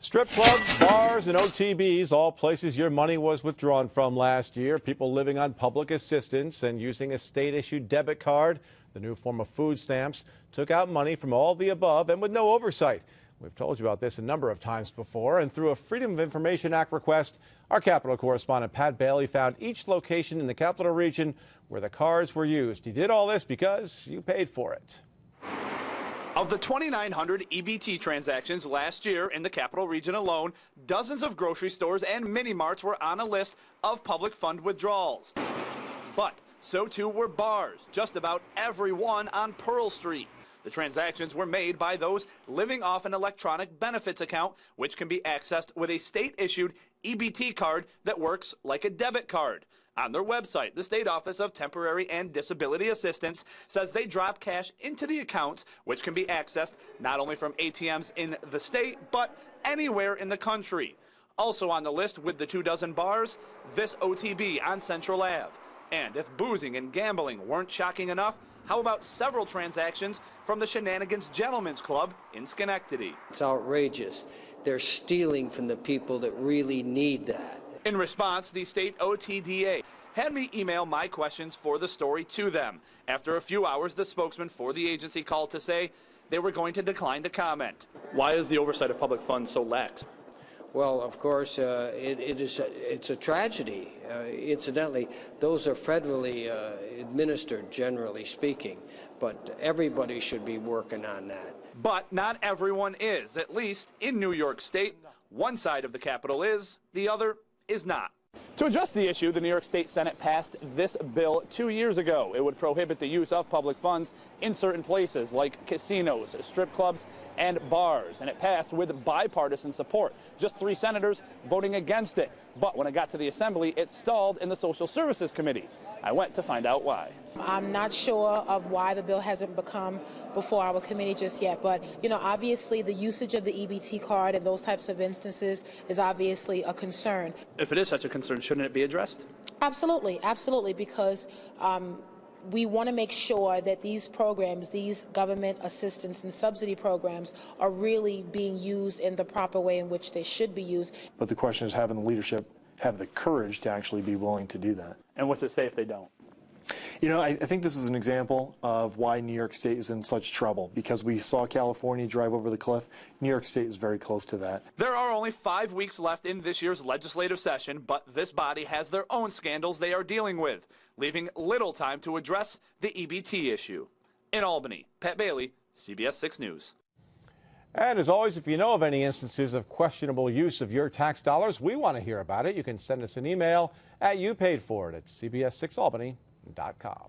Strip clubs, bars, and OTBs, all places your money was withdrawn from last year. People living on public assistance and using a state-issued debit card, the new form of food stamps, took out money from all the above and with no oversight. We've told you about this a number of times before, and through a Freedom of Information Act request, our Capitol correspondent Pat Bailey found each location in the Capital Region where the cards were used. He did all this because you paid for it. Of the 2,900 EBT transactions last year in the Capital Region alone, dozens of grocery stores and mini-marts were on a list of public fund withdrawals. But so too were bars, just about every one on Pearl Street. The transactions were made by those living off an electronic benefits account, which can be accessed with a state-issued EBT card that works like a debit card. On their website, the State Office of Temporary and Disability Assistance says they drop cash into the accounts, which can be accessed not only from ATMs in the state, but anywhere in the country. Also on the list with the 24 bars, this OTB on Central Ave. And if boozing and gambling weren't shocking enough, how about several transactions from the Shenanigans Gentlemen's Club in Schenectady? It's outrageous. They're stealing from the people that really need that. In response, the state OTDA had me email my questions for the story to them. After a few hours, the spokesman for the agency called to say they were going to decline to comment. Why is the oversight of public funds so lax? Well, of course, it's a tragedy. Incidentally, those are federally administered, generally speaking, but everybody should be working on that. But not everyone is, at least in New York State. One side of the Capitol is, the other is not. To address the issue, the New York State Senate passed this bill 2 years ago. It would prohibit the use of public funds in certain places like casinos, strip clubs, and bars. And it passed with bipartisan support. Just 3 senators voting against it. But when it got to the Assembly, it stalled in the Social Services Committee. I went to find out why. I'm not sure of why the bill hasn't become before our committee just yet, but obviously the usage of the EBT card in those types of instances is obviously a concern. If it is such a concern, shouldn't it be addressed? Absolutely, absolutely, because we want to make sure that these programs, these government assistance and subsidy programs, are really being used in the proper way in which they should be used. But the question is having the leadership have the courage to actually be willing to do that. And what's it say if they don't? I think this is an example of why New York State is in such trouble, because we saw California drive over the cliff. New York State is very close to that. There are only 5 weeks left in this year's legislative session, but this body has their own scandals they are dealing with, leaving little time to address the EBT issue. In Albany, Pat Bailey, CBS 6 News. And as always, if you know of any instances of questionable use of your tax dollars, we want to hear about it. You can send us an email at youpaidforit@cbs6albany.com.